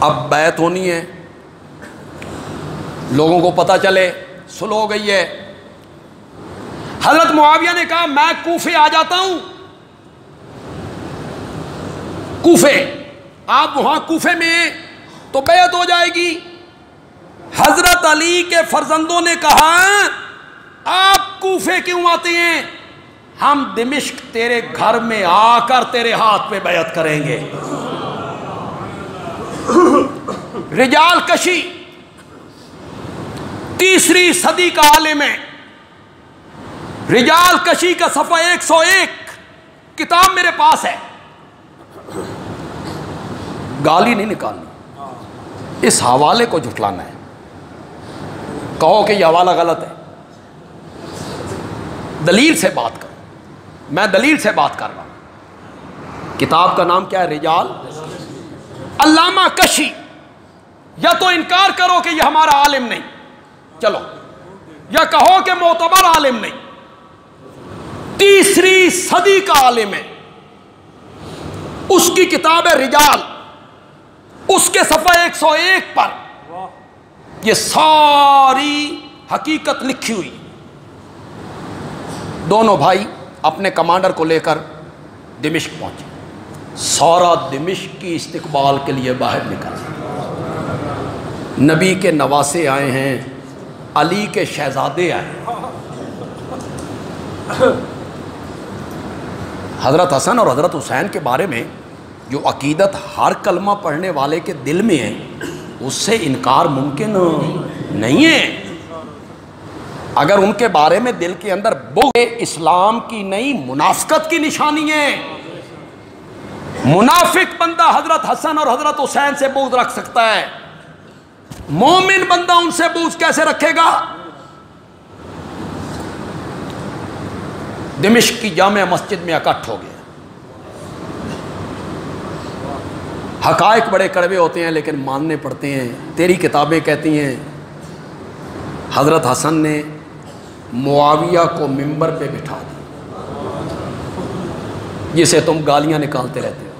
اب بیعت ہونی ہے، لوگوں کو پتہ چلے، سلو ہو گئی ہے. حضرت معاویہ نے کہا میں کوفے آ جاتا ہوں. کوفے، آپ وہاں کوفے میں تو بیعت ہو جائے گی. حضرت علی کے فرزندوں نے کہا آپ کوفے کیوں آتے ہیں؟ ہم دمشق تیرے گھر میں آ کر تیرے ہاتھ پہ بیعت کریں گے. رجال کشی 3 صدی کا عالم ہے. رجال کشی کا صفحہ 101 کتاب میرے پاس ہے. گالی نہیں نکالنی، اس حوالے کو جھٹلانا ہے. کہو کہ یہ حوالہ غلط ہے، دلیل سے بات کرو. میں دلیل سے بات کر رہا ہوں. کتاب کا نام کیا ہے؟ رجال. علامہ کشی. یا تو انکار کرو کہ یہ ہمارا عالم نہیں، چلو، یا کہو کہ معتبر عالم نہیں. 3 صدی کا عالم ہے، اس کی کتاب ہے رجال. اس کے صفحہ 101 پر یہ ساری حقیقت لکھی ہوئی. دونوں بھائی اپنے کمانڈر کو لے کر دمشق پہنچے. سارا دمشق کی استقبال کے لیے باہر نکل. نبی کے نواسے آئے ہیں، علی کے شہزادے آئے ہیں. حضرت حسن اور حضرت حسین کے بارے میں جو عقیدت ہر کلمہ پڑھنے والے کے دل میں ہے، اس سے انکار ممکن نہیں ہے. اگر ان کے بارے میں دل کے اندر بغض، اسلام کی نہیں منافقت کی نشانی ہے. منافق بندہ حضرت حسن اور حضرت حسین سے بغض رکھ سکتا ہے، مومن بندہ ان سے بغض کیسے رکھے گا؟ دمشق کی جامع مسجد میں اکٹھ ہو گیا. حقائق بڑے کڑوے ہوتے ہیں لیکن ماننے پڑتے ہیں. تیری کتابیں کہتی ہیں حضرت حسن نے معاویہ کو منبر پہ بٹھا دیا، جسے تم گالیاں نکالتے رہتے ہو.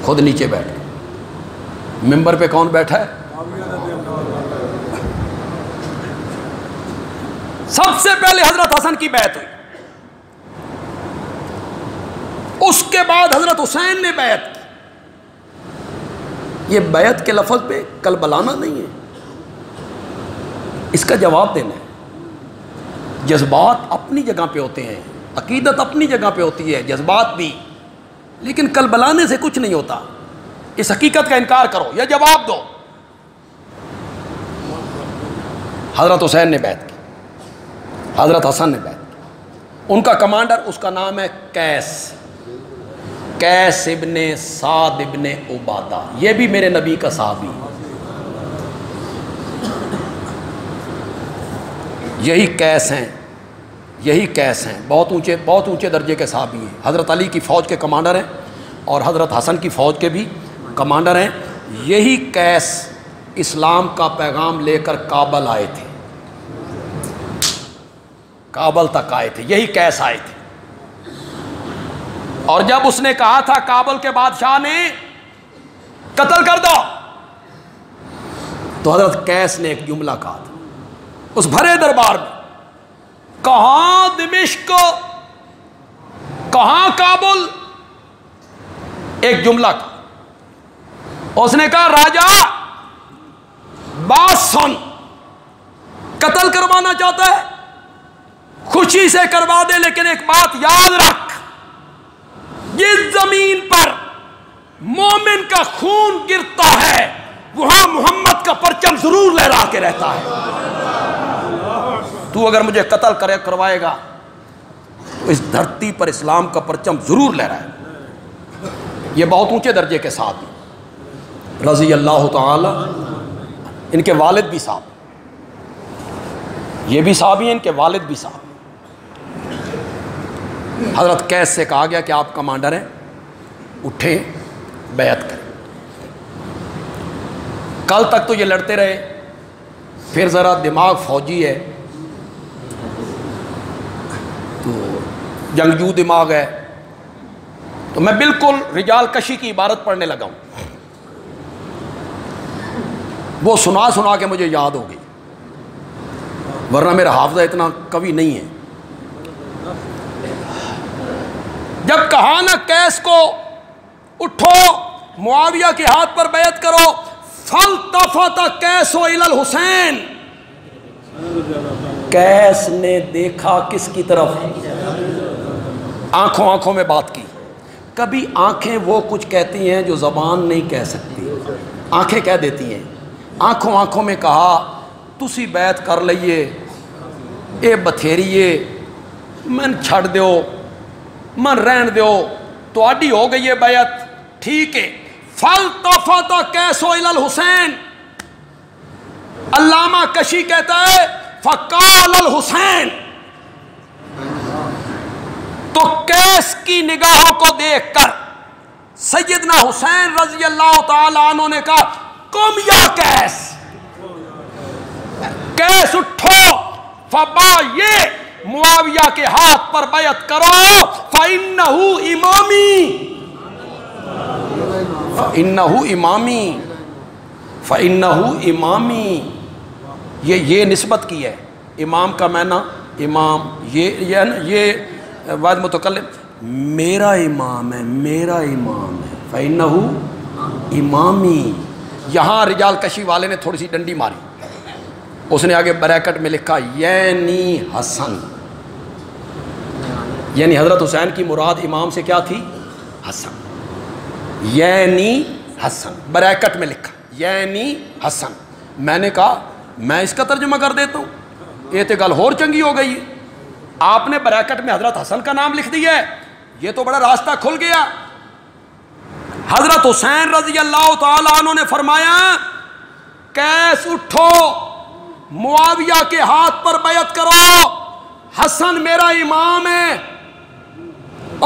خود نیچے بیٹھ گئے. منبر پہ کون بیٹھا ہے؟ سب سے پہلے حضرت حسن کی بیعت ہوئی، اس کے بعد حضرت حسین نے بیعت کی. یہ بیعت کے لفظ پہ کل بلانا نہیں ہے، اس کا جواب دینا ہے. جذبات اپنی جگہ پہ ہوتے ہیں، عقیدت اپنی جگہ پہ ہوتی ہے، جذبات بھی، لیکن کل بلانے سے کچھ نہیں ہوتا. اس حقیقت کا انکار کرو یا جواب دو. حضرت حسین نے بیعت کی، حضرت حسن نے بیعت کی. ان کا کمانڈر، اس کا نام ہے قیس ابن سعد ابن عبادہ. یہ بھی میرے نبی کا صحابی ہے. یہی قیس ہیں، بہت اونچے درجے کے صحابی ہیں. حضرت علی کی فوج کے کمانڈر ہیں اور حضرت حسن کی فوج کے بھی کمانڈر ہیں. یہی قیس اسلام کا پیغام لے کر کابل آئے تھے، کابل تک آئے تھے. یہی قیس آئے تھے. اور جب اس نے کہا تھا کابل کے بادشاہ نے قتل کر دو، تو حضرت قیس نے ایک جملہ کہا تھا اس بھرے دربار میں. کہاں دمشق، کہاں کابل؟ ایک جملہ کہا. اس نے کہا راجا بات سن، قتل کروانا چاہتا ہے خوشی سے کروا دے، لیکن ایک بات یاد رکھ، جس زمین پر مومن کا خون گرتا ہے وہاں محمد کا پرچم ضرور لہرا کے رہتا ہے. تو اگر مجھے قتل کروائے گا تو اس دھرتی پر اسلام کا پرچم ضرور لہرائے. یہ بہت اونچے درجے کے صحابی رضی اللہ تعالی. ان کے والد بھی صاحب، یہ بھی صحابی ہیں، ان کے والد بھی صاحب. حضرت قیس سے کہا گیا کہ آپ کمانڈر ہیں، اٹھیں بیعت کریں. کل تک تو یہ لڑتے رہے، پھر ذرا دماغ فوجی ہے تو جنگجو دماغ ہے، تو میں بالکل رجال کشی کی عبارت پڑھنے لگا ہوں. وہ سنا کے مجھے یاد ہو گئی. ورنہ میرا حافظہ اتنا قوی نہیں ہے. جب کہا نا قیس کو اٹھو معاویہ کے ہاتھ پر بیعت کرو، فالتفت قیس الی الحسین، قیس نے دیکھا کس کی طرف؟ آنکھوں آنکھوں میں بات کی. کبھی آنکھیں وہ کچھ کہتی ہیں جو زبان نہیں کہہ سکتی، آنکھیں کہہ دیتی ہیں. آنکھوں آنکھوں میں کہا تسی بیعت کر لئیے، اے بتھیریے من چھڑ دیو، من رہن دیو، تو آڈی ہو گئی ہے بیعت، ٹھیک ہے. فالتفت قیس الی الحسین، علامہ کشی کہتا ہے فقال الحسین، تو قیس کی نگاہوں کو دیکھ کر سیدنا حسین رضی اللہ تعالی عنہ نے کہا قم یا قیس، قیس اٹھو، فبایع معاویہ کے ہاتھ پر بیعت کرو، فإنہ امامی، فإنہ امامی، فإنہ امامی. یہ نسبت کی ہے. امام کا معنی امام، یہ واحد متکلم، میرا امام ہے، میرا امام ہے، فإنہ امامی. یہاں رجال کشی والے نے تھوڑی سی ڈنڈی ماری، اس نے آگے بریکٹ میں لکھا یعنی حسن، یعنی حضرت حسین کی مراد امام سے کیا تھی؟ حسن. یعنی حسن بریکٹ میں لکھا یعنی حسن. میں نے کہا میں اس کا ترجمہ کر دیتا ہوں، یہ تو گل اور چنگی ہو گئی. آپ نے بریکٹ میں حضرت حسن کا نام لکھ دیا ہے، یہ تو بڑا راستہ کھل گیا. حضرت حسین رضی اللہ تعالی عنہ نے فرمایا قیس اٹھو معاویہ کے ہاتھ پر بیعت کرو، حسن میرا امام ہے،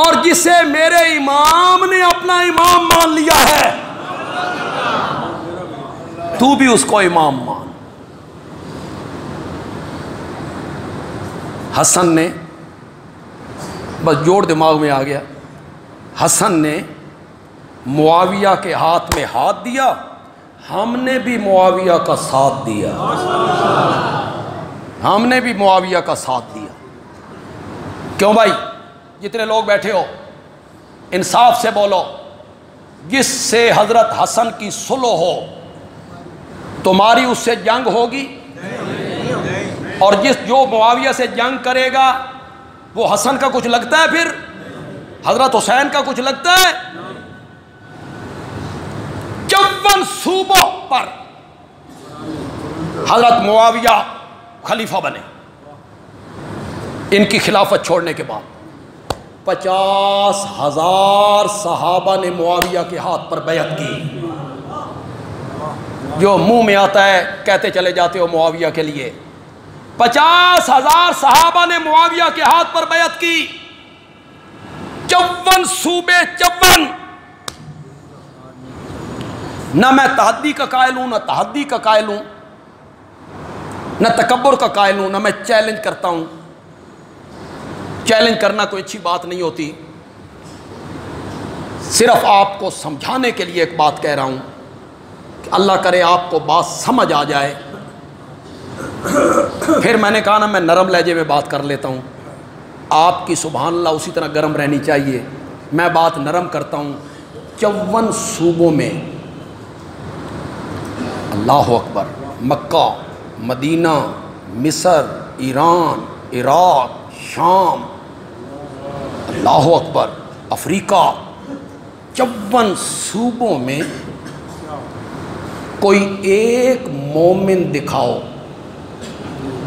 اور جسے میرے امام نے اپنا امام مان لیا ہے تو بھی اس کو امام مان. حسن نے بس جوڑ دماغ میں آ گیا، حسن نے معاویہ کے ہاتھ میں ہاتھ دیا، ہم نے بھی معاویہ کا ساتھ دیا، ہم نے بھی معاویہ کا ساتھ دیا. کیوں بھائی؟ جتنے لوگ بیٹھے ہو انصاف سے بولو، جس سے حضرت حسن کی صلح ہو تمہاری اس سے جنگ ہوگی؟ اور جو معاویہ سے جنگ کرے گا وہ حسن کا کچھ لگتا ہے؟ پھر حضرت حسین کا کچھ لگتا ہے؟ 54 صوبوں پر حضرت معاویہ خلیفہ بنے. ان کی خلافت چھوڑنے کے بعد 50,000 صحابہ نے معاویہ کے ہاتھ پر بیعت کی. جو منہ میں آتا ہے کہتے چلے جاتے ہو معاویہ کے لیے. 50,000 صحابہ نے معاویہ کے ہاتھ پر بیعت کی. 54 صوبے، 54. نہ میں تحدی کا قائل ہوں، نہ تحدی کا قائل ہوں، نہ تکبر کا قائل ہوں، نہ میں چیلنج کرتا ہوں. چیلنج کرنا کوئی اچھی بات نہیں ہوتی. صرف آپ کو سمجھانے کے لیے ایک بات کہہ رہا ہوں کہ اللہ کرے آپ کو بات سمجھ آ جائے. پھر میں نے کہا نا میں نرم لہجے میں بات کر لیتا ہوں، آپ کی سبحان اللہ اسی طرح گرم رہنی چاہیے. میں بات نرم کرتا ہوں. 54 صوبوں میں، اللہ اکبر، مکہ، مدینہ، مصر، ایران، عراق، شام، اللہ اکبر، افریقہ، 54 صوبوں میں کوئی ایک مومن دکھاؤ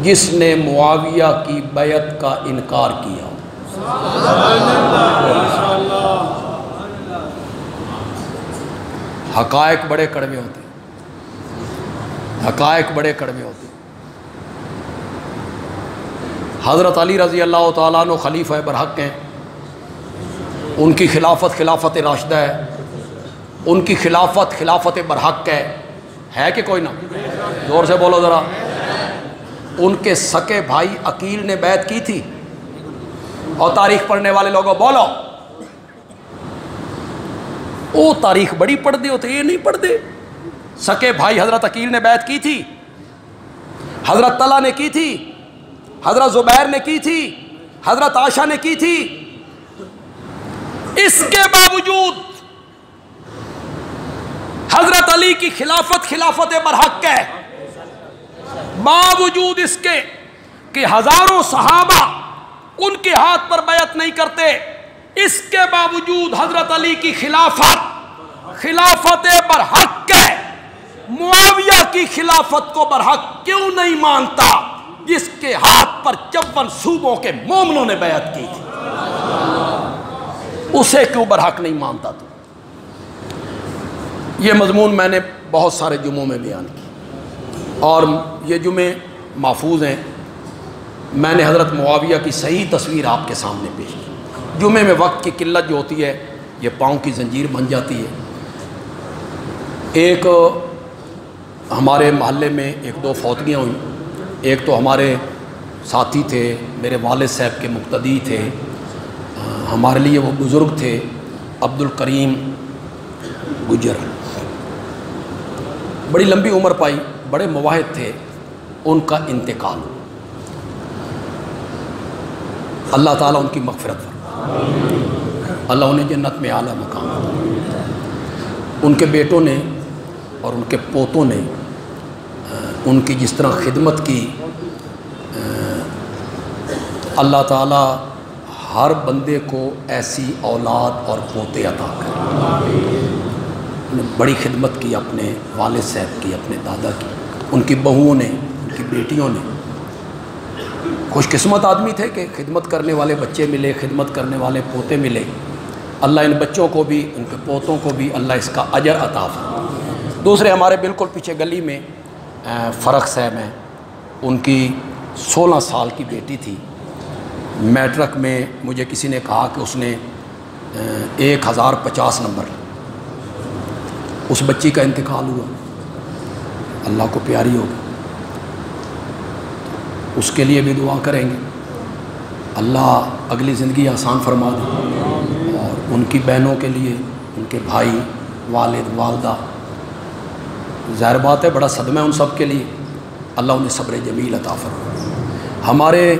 جس نے معاویہ کی بیعت کا انکار کیا. حقائق بڑے کڑوے ہوتے ہیں، حقائق بڑے کڑوے ہوتے ہیں. حضرت علی رضی اللہ تعالیٰ عنہ خلیفہ برحق ہیں، ان کی خلافت خلافت راشدہ ہے، ان کی خلافت خلافت برحق ہے کہ کوئی نہ؟ زور سے بولو ذرا. ان کے سکے بھائی عقیل نے بیعت کی تھی، اور تاریخ پڑھنے والے لوگوں بولو، وہ تاریخ بڑی پڑھتے ہوتے، یہ نہیں پڑھتے. سکے بھائی حضرت عقیل نے بیعت کی تھی، حضرت طلحہ نے کی تھی، حضرت زبیر نے کی تھی، حضرت عائشہ نے کی تھی، اس کے باوجود حضرت علی کی خلافت برحق ہے، باوجود اس کے کہ ہزاروں صحابہ ان کے ہاتھ پر بیعت نہیں کرتے، اس کے باوجود حضرت علی کی خلافت برحق ہے۔ معاویہ کی خلافت کو برحق کیوں نہیں مانتا جس کے ہاتھ پر 54 صوبوں کے مومنوں نے بیعت کی تھی؟ اسے کیوں برحق نہیں مانتا تو؟ یہ مضمون میں نے بہت سارے جمعوں میں بیان کی اور یہ جمعے محفوظ ہیں۔ میں نے حضرت معاویہ کی صحیح تصویر آپ کے سامنے پیش کی۔ جمعے میں وقت کی قلت جو ہوتی ہے یہ پاؤں کی زنجیر بن جاتی ہے۔ ایک ہمارے محلے میں 1-2 فوتگیاں ہوئیں۔ ایک تو ہمارے ساتھی تھے، میرے والد صاحب کے مقتدی تھے، ہمارے لیے وہ بزرگ تھے، عبد الکریم گجر، بڑی لمبی عمر پائی، بڑے مواحد تھے، ان کا انتقال۔ اللہ تعالیٰ ان کی مغفرت فرمائے، اللہ انہیں جنت میں اعلیٰ مقام دے۔ ان کے بیٹوں نے اور ان کے پوتوں نے ان کی جس طرح خدمت کی، اللہ تعالیٰ ہر بندے کو ایسی اولاد اور پوتے عطا کرے۔ انہوں نے بڑی خدمت کی، اپنے والد صاحب کی، اپنے دادا کی، ان کی بہوؤں نے، ان کی بیٹیوں نے۔ خوش قسمت آدمی تھے کہ خدمت کرنے والے بچے ملے، خدمت کرنے والے پوتے ملے۔ اللہ ان بچوں کو بھی، ان کے پوتوں کو بھی اللہ اس کا اجر عطا فرمائے۔ دوسرے ہمارے بالکل پیچھے گلی میں فرق صاحب ہیں، ان کی 16 سال کی بیٹی تھی۔ میٹرک میں مجھے کسی نے کہا کہ اس نے 1050 نمبر، اس بچی کا انتقال ہوا، اللہ کو پیاری ہوگی، اس کے لیے بھی دعا کریں گے، اللہ اگلی زندگی آسان فرما دے، اور ان کی بہنوں کے لیے، ان کے بھائی، والد، والدہ، ظاہر بات ہے بڑا صدمہ ہے ان سب کے لیے، اللہ انہیں صبر جمیل عطا فرمائے۔ ہمارے